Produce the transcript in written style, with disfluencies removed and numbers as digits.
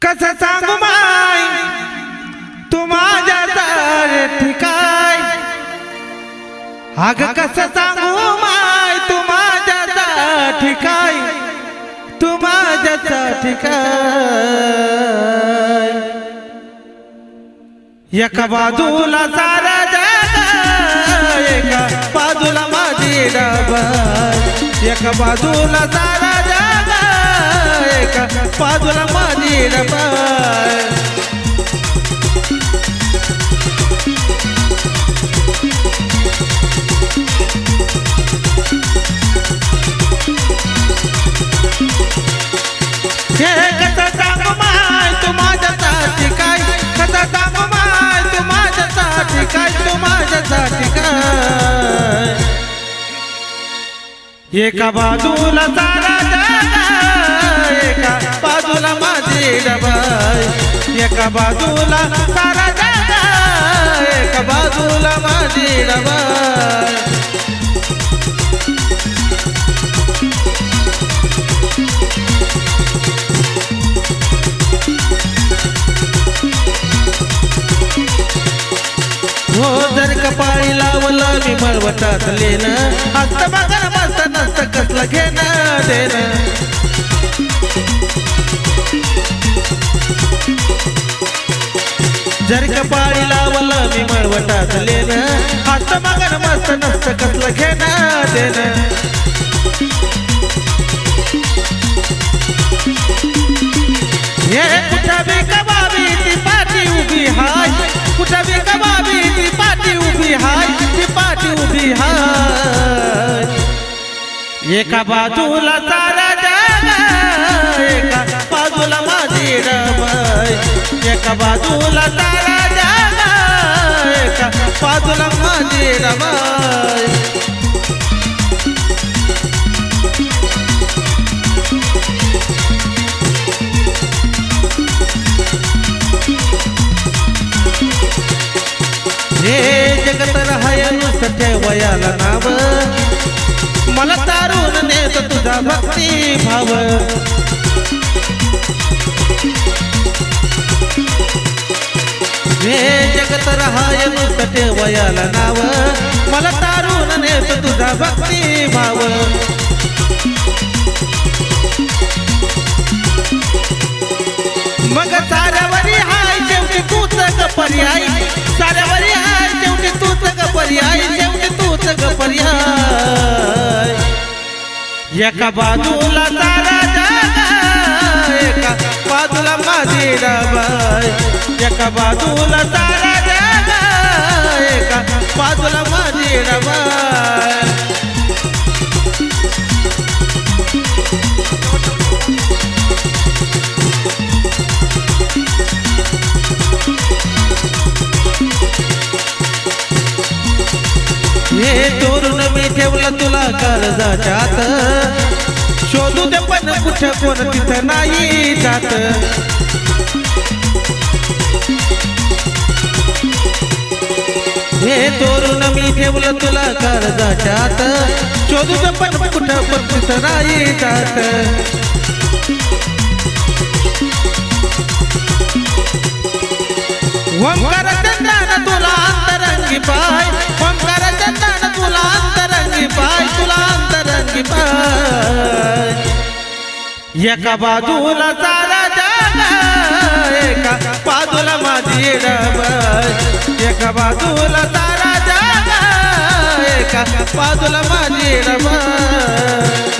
कसं सांगू माय तू माझ्या ठिकाय अग कसं सांगू माय तू माझ्या ठिकाय तू माझ्या ठिकाय एका बाजूला सारा जग एका बाजूला माझी डबल एका बाजूला सारा जग एका बाजूला माझी डबल कसं सांगू माय तू माझ्यासाठी काय कसं सांगू माय तू माझ्यासाठी काय तू माझ्यासाठी काय एका बाजूला सारा जग एका बाजूला माझी डबल एका बाजूला सारा जग एका बाजूला माझी डबल हो जर कपाळी लावलं मी मळवटात लेणं हस्त बघा मस्त नसत कसलं घेणं देणं जर कपाळी लावलं मी मळवटात लेणं हस्त बघा मस्त नसत कसलं घेणं देणं हे कुठं बी कबाबी ती पाठी उभी हाय कुठं बी कबाबी ती पाठी उभी हाय ती पाठी उभी हाय एका बाजूला सारा जग एका बाजूला माझी डबल एका बाजूला सारा जग एका बाजूला माझी डबल हे जगत राहाय नुसतं ठेवायला नाव मला तारून नेत तुझा भक्ती भाव हे जगत राहाय नुसतं ठेवायला नाव मला तारून नेत तुझा भक्ती भाव मग साऱ्यावरी हाय शेवटी तूच ग पर्याय साऱ्यावरी हाय शेवटी तूच ग पर्याय शेवटी तूच ग पर्याय एका बाजूला सारा जग एका बाजूला माझी डबल एका बाजूला सारा जग एका बाजूला माझी डबल हे चोरून मी ठेवलं तुला काळजाच्या आत शोधू दे पण कुठं कोण तिथं नाही जात हे चोरून मी ठेवलं तुला काळजाच्या आत शोधू दे पण कुठं कोण तिथं नाही जात ओंकार चंदन तुला अंतरंगी पाय ओंकार चंदन तुला अंतरंगी पाय तुला अंतरंगी पाय एका बाजूला सारा जग एका बाजूला माझी डबल एका बाजूला सारा जग एका बाजूला माझी डबल